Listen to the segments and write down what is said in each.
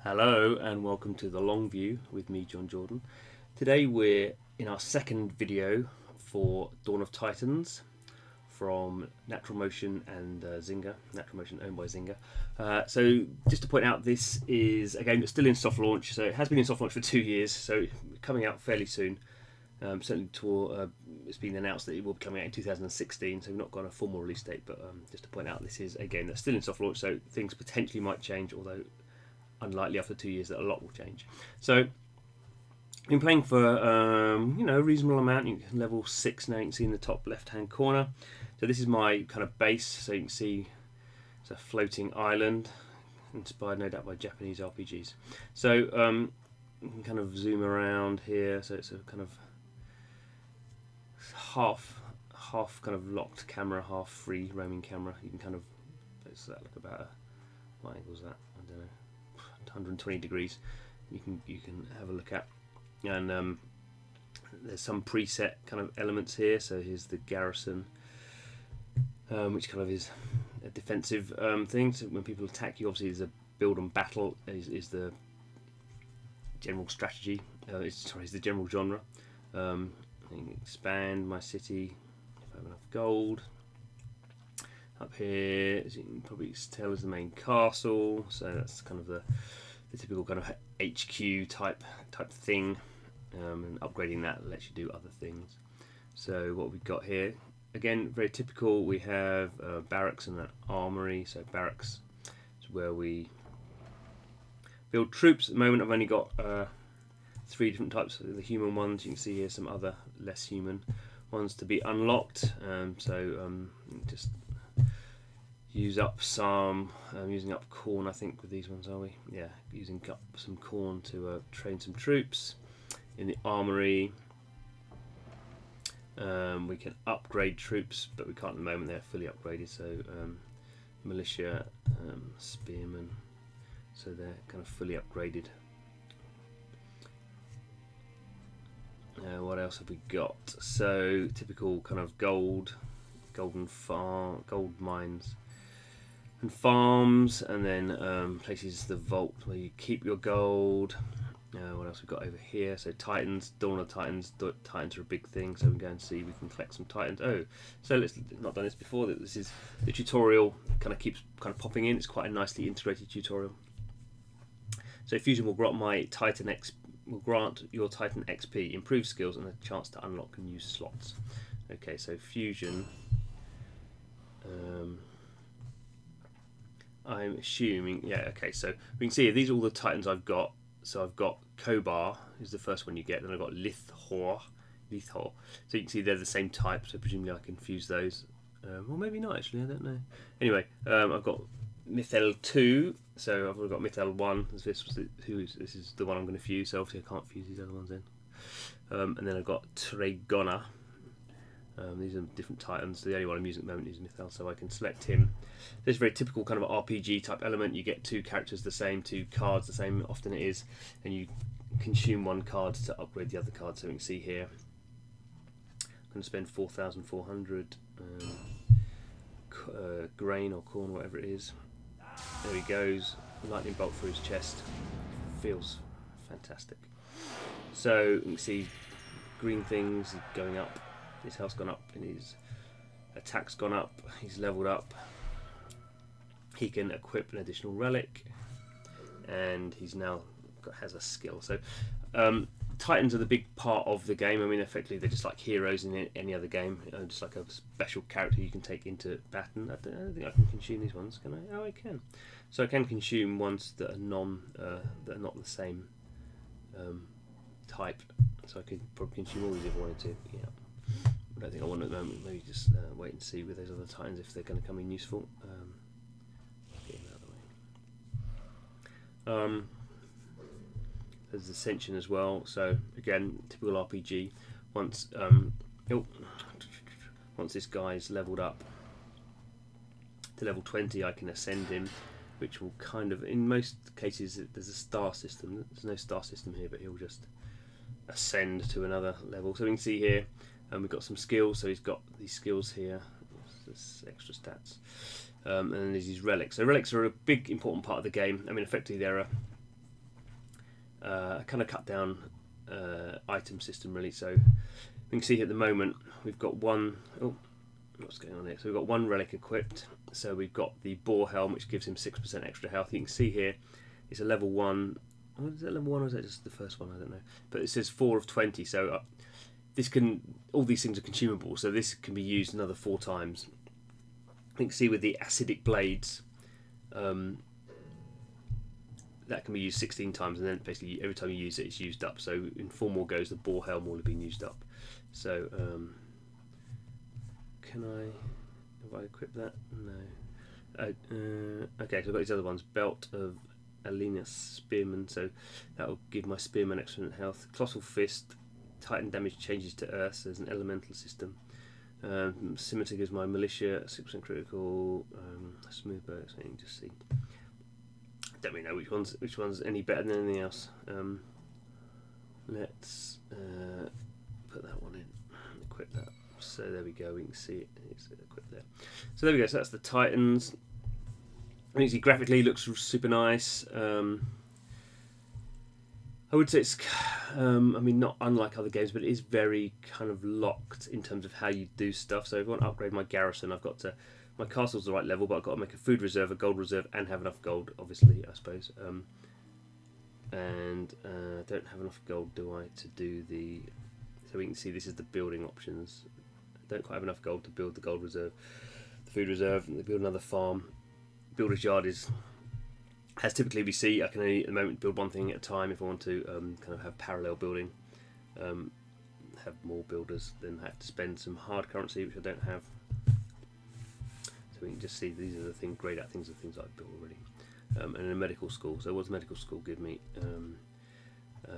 Hello and welcome to the long view with me, Jon Jordan. Today we're in our second video for Dawn of Titans from NaturalMotion and Zynga. NaturalMotion owned by Zynga. So just to point out, this is a game that's still in soft launch. So it has been in soft launch for 2 years, so coming out fairly soon. Certainly it's been announced that it will be coming out in 2016, so we've not got a formal release date, but just to point out, this is a game that's still in soft launch, so things potentially might change, although unlikely after 2 years that a lot will change. So I've been playing for you know, a reasonable amount. You can level 6 now. You can see in the top left hand corner. So this is my kind of base. So you can see it's a floating island, inspired no doubt by Japanese RPGs. So you can kind of zoom around here. So it's a kind of half kind of locked camera, half free roaming camera. You can kind of, what's that, look about what angle is that? I don't know. 120 degrees you can have a look at, and there's some preset kind of elements here. So here's the garrison, which kind of is a defensive thing. So when people attack you, obviously there's a build and battle is the general strategy. It's the general genre. I can expand my city if I have enough gold. Up here, as you can probably tell, is the main castle. So that's kind of the typical kind of HQ type thing, and upgrading that lets you do other things. So what we've got here, again, very typical. We have barracks and an armory. So barracks is where we build troops. At the moment, I've only got 3 different types of the human ones. You can see here some other less human ones to be unlocked. Just use up some, using up corn I think with these ones, are we? Yeah, using up some corn to train some troops. In the armory we can upgrade troops, but we can't at the moment, they're fully upgraded. So militia, spearmen, so they're kind of fully upgraded. What else have we got? So typical kind of golden farm, gold mines and farms, and then places, the vault where you keep your gold. What else we've got over here? So Titans, Dawn of Titans. Titans are a big thing, so we can go and see, we can collect some Titans. Oh, so let's not done this before. This is the tutorial, keeps popping in. It's quite a nicely integrated tutorial. So Fusion will grant your Titan XP, improved skills, and a chance to unlock and use slots. Okay, so Fusion. I'm assuming, yeah, okay, so we can see here, these are all the Titans I've got. So I've got Kobar, is the first one you get, then I've got Lithor. So you can see they're the same type, so presumably I can fuse those. Or maybe not, actually, I don't know. Anyway, I've got Mythel 2, so I've got Mythel 1, this is the one I'm going to fuse, so obviously I can't fuse these other ones in. And then I've got Tregona. These are different Titans. The only one I'm using at the moment is Mythel, so I can select him. This is a very typical kind of RPG type element. You get 2 characters the same, 2 cards the same, often it is, and you consume 1 card to upgrade the other card. So we can see here, I'm going to spend 4,400 grain or corn, whatever it is. There he goes, lightning bolt through his chest. Feels fantastic. So you can see green things going up. His health's gone up and his attack's gone up. He's leveled up. He can equip an additional relic, and he's now has a skill. So Titans are the big part of the game. I mean, effectively they're just like heroes in any other game, just like a special character you can take into battle. I don't think I can consume these ones, can I? Oh, I can. So I can consume ones that are that are not the same type. So I could probably consume all these if I wanted to. Yeah. I don't think I want at the moment. Maybe just wait and see with those other Titans if they're going to come in useful. Get him out of the way. There's Ascension as well. So again, typical RPG. Once this guy's leveled up to level 20, I can ascend him, which will kind of, in most cases, there's a star system. There's no star system here, but he'll just ascend to another level. So we can see here, we've got some skills. So he's got these skills here. There's extra stats. And then there's these relics. So relics are a big important part of the game. I mean, effectively they're a kind of cut down item system really. So we can see here at the moment we've got one. Oh, what's going on here? So we've got one relic equipped. So we've got the boar helm, which gives him 6% extra health. You can see here it's a level 1. Oh, is that level 1 or is that just the first one? I don't know. But it says 4 of 20. So this can, all these things are consumable. So this can be used another 4 times. You can see with the acidic blades, that can be used 16 times, and then basically every time you use it, it's used up. So in 4 more goes, the boar helm will have been used up. So can have I equipped that? No. Okay, so I've got these other ones. Belt of Alenus Spearman, so that will give my Spearman excellent health. Colossal Fist, Titan damage changes to Earth, so there's an elemental system. Scimitar gives my militia 6% critical. Smooth bow, so you can just see. Don't really know which one's any better than anything else. Let's put that one in, equip that. So there we go. We can see it. It's equipped there. So there we go. So that's the Titans. I think graphically looks super nice. I would say it's, I mean, not unlike other games, but it is very kind of locked in terms of how you do stuff. So if I want to upgrade my garrison, I've got to, my castle's the right level, but I've got to make a food reserve, a gold reserve, and have enough gold, obviously, I suppose. And don't have enough gold, do I, to do the, so we can see this is the building options. I don't quite have enough gold to build the gold reserve, the food reserve, and build another farm. Builder's yard is, as typically we see, I can only at the moment build one thing at a time. If I want to kind of have parallel building, have more builders, then I have to spend some hard currency, which I don't have. So we can just see these are the things, grayed out things, the things I've built already. And in a medical school, so what does medical school give me?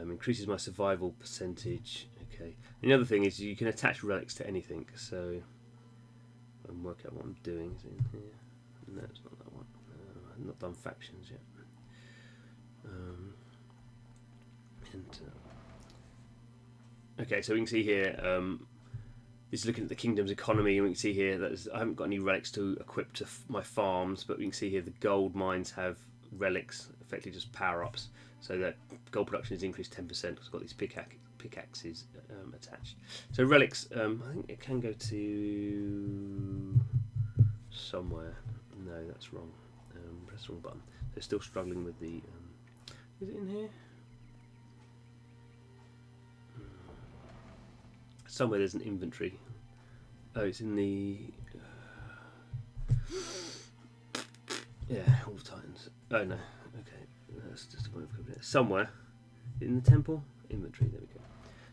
Increases my survival percentage. Okay. And the other thing is you can attach relics to anything, so and work out what I'm doing. Is it in here? No, it's not that one. I've not done factions yet. Okay, so we can see here, this is looking at the kingdom's economy, and we can see here that I haven't got any relics to equip to my farms, but we can see here the gold mines have relics, effectively just power-ups, so that gold production is increased 10% because I've got these pickaxes attached. So relics, I think it can go to somewhere. No, that's wrong. Press the wrong button. They're still struggling with the. Is it in here? Somewhere there's an inventory. Oh, it's in the. Yeah, all the Titans. Oh no. Okay, that's just a point of copy. Somewhere in the temple inventory. There we go.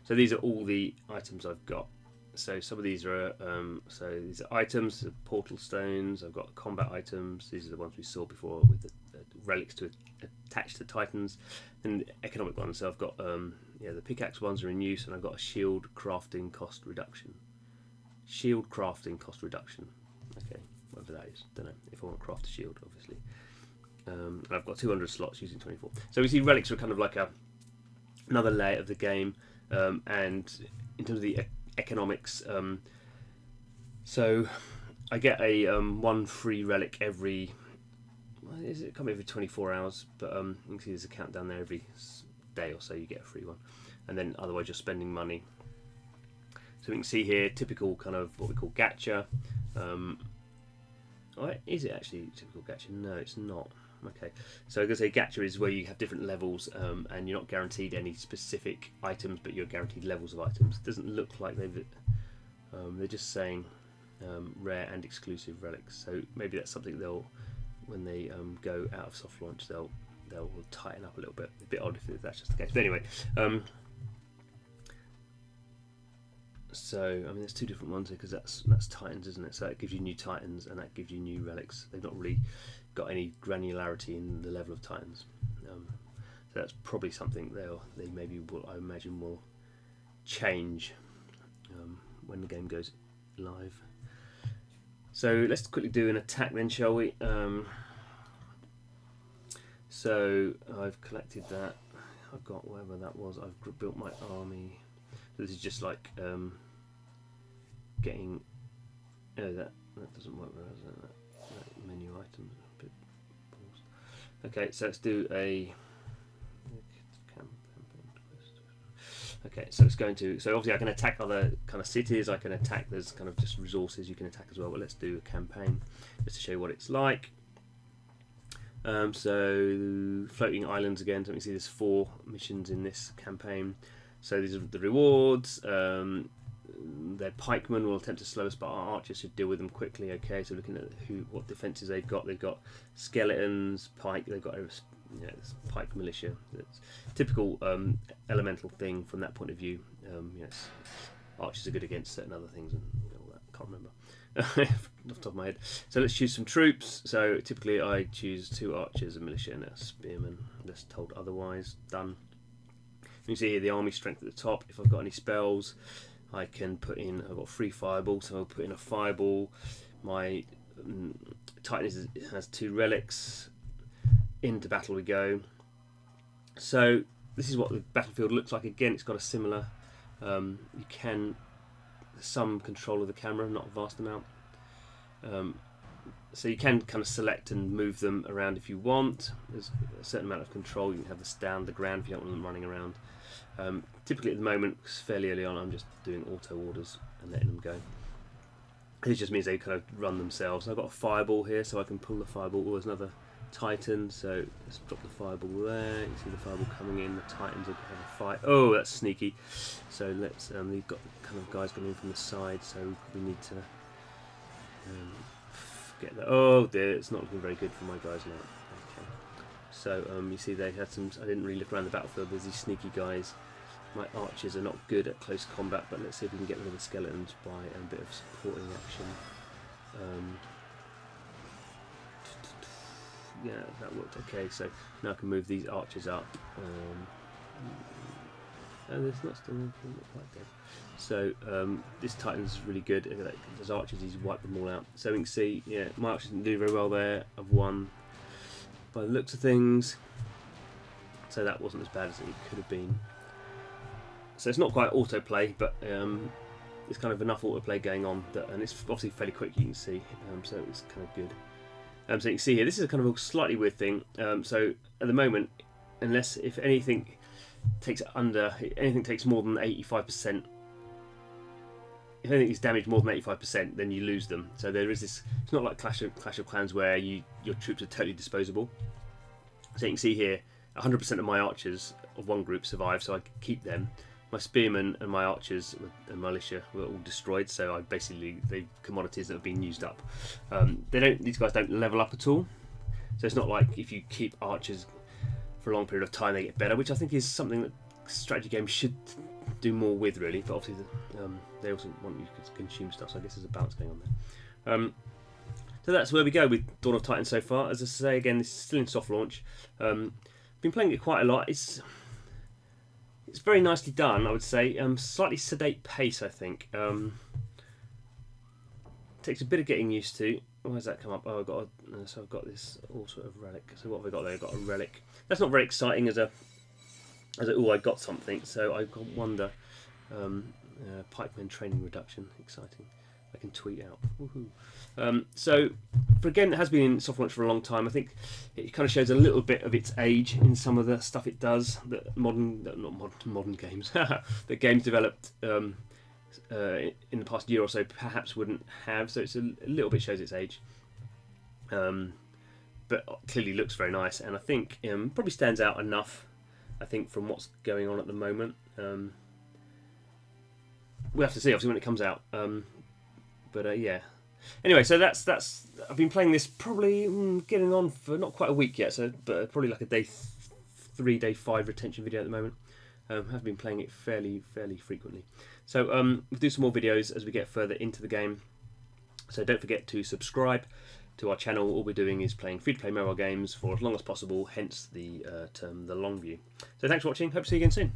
So these are all the items I've got. So some of these are so these are items, portal stones. I've got combat items. These are the ones we saw before with the relics to attach to Titans, and the economic ones. So I've got yeah, the pickaxe ones are in use, and I've got a shield crafting cost reduction. Shield crafting cost reduction. Okay, whatever that is. Don't know if I want to craft a shield, obviously. And I've got 200 slots using 24. So we see relics are kind of like another layer of the game, and in terms of the economics, so I get a one free relic every, well, is it come every 24 hours, but you can see there's a countdown there. Every day or so you get a free one, and then otherwise you're spending money. So we can see here typical kind of what we call gacha. Is it actually typical gacha? No, it's not. Okay, so I'm going to say gacha is where you have different levels, and you're not guaranteed any specific items, but you're guaranteed levels of items. It doesn't look like they're just saying rare and exclusive relics. So maybe that's something they'll, when they go out of soft launch, they'll tighten up a little bit. A bit odd if that's just the case. But anyway, so I mean, there's two different ones here because that's Titans, isn't it? So it gives you new Titans and that gives you new relics. They've not really got any granularity in the level of Titans, so that's probably something they maybe will, I imagine, will change when the game goes live. So let's quickly do an attack then, shall we? So I've collected that. I've got whatever that was. I've built my army. So this is just like getting. Oh, that that doesn't work very well, that menu item is a bit paused. Okay, so let's do a. Okay, so it's going to. So obviously, I can attack other kind of cities. I can attack. There's kind of just resources you can attack as well. But let's do a campaign just to show you what it's like. So floating islands again. So you can see there's 4 missions in this campaign. So these are the rewards. Their pikemen will attempt to slow us, but our archers should deal with them quickly. Okay, so looking at what defences they've got. They've got skeletons, pike. They've got this pike militia. That's typical elemental thing from that point of view. Yes, archers are good against certain other things and all that. Can't remember off the top of my head. So let's choose some troops. So typically I choose 2 archers, a militia, and a spearman. Unless told otherwise. Done. You can see here the army strength at the top. If I've got any spells, I can put in. I've got 3 fireballs, so I'll put in a fireball. My Titan has 2 relics. Into battle we go. So this is what the battlefield looks like. Again, it's got a similar. You can some control of the camera, not a vast amount. So you can kind of select and move them around if you want. There's a certain amount of control. You can have this down the ground if you don't want them running around. Typically at the moment, fairly early on, I'm just doing auto orders and letting them go. It just means they kind of run themselves. I've got a fireball here, so I can pull the fireball. Oh, there's another Titan, so let's drop the fireball there. You see the fireball coming in. The Titans have a fight. Oh, that's sneaky. So let's. We've got kind of guys coming in from the side, so we need to get that. Oh dear, it's not looking very good for my guys now. Okay. So you see they had some. I didn't really look around the battlefield. There's these sneaky guys. My archers are not good at close combat, but let's see if we can get rid of the skeletons by a bit of supporting action. Yeah, that worked okay. So now I can move these archers up. And it's not still quite dead. So this Titan's really good. There's archers, he's wiped them all out. So we can see, yeah, my archers didn't do very well there. I've won by the looks of things. So that wasn't as bad as it could have been. So it's not quite autoplay, but it's kind of enough autoplay going on, and it's obviously fairly quick. You can see, so it's kind of good. So you can see here, this is a kind of a slightly weird thing. So at the moment, unless if anything takes more than 85%, if anything is damaged more than 85%, then you lose them. So there is this. It's not like Clash of Clans where your troops are totally disposable. So you can see here, 100% of my archers of one group survive, so I keep them. My spearmen and my archers and militia were all destroyed, so I basically they're commodities that have been used up. These guys don't level up at all, so it's not like if you keep archers for a long period of time they get better, which I think is something that strategy games should do more with, really. But obviously they also want you to consume stuff, so I guess there's a balance going on there. So that's where we go with Dawn of Titan so far. As I say again, this is still in soft launch. Been playing it quite a lot. It's very nicely done, I would say. Slightly sedate pace, I think. Takes a bit of getting used to. Why does that come up? Oh, I've got this all sort of relic. So what have I got there? I've got a relic. That's not very exciting as oh, I got something. So I wonder. Pikeman training reduction, exciting. I can tweet out. Woohoo! So for a game that has been in soft launch for a long time, I think it kind of shows a little bit of its age in some of the stuff it does that modern games that games developed in the past year or so perhaps wouldn't have. So it's a little bit shows its age, but clearly looks very nice, and I think probably stands out enough. I think from what's going on at the moment. We'll have to see obviously when it comes out. But yeah. Anyway, so that's I've been playing this probably getting on for not quite a week yet, so but probably like a day 3, day 5 retention video at the moment. Have been playing it fairly frequently. So we'll do some more videos as we get further into the game. So don't forget to subscribe to our channel. All we're doing is playing free-to-play mobile games for as long as possible, hence the term the long view. So thanks for watching. Hope to see you again soon.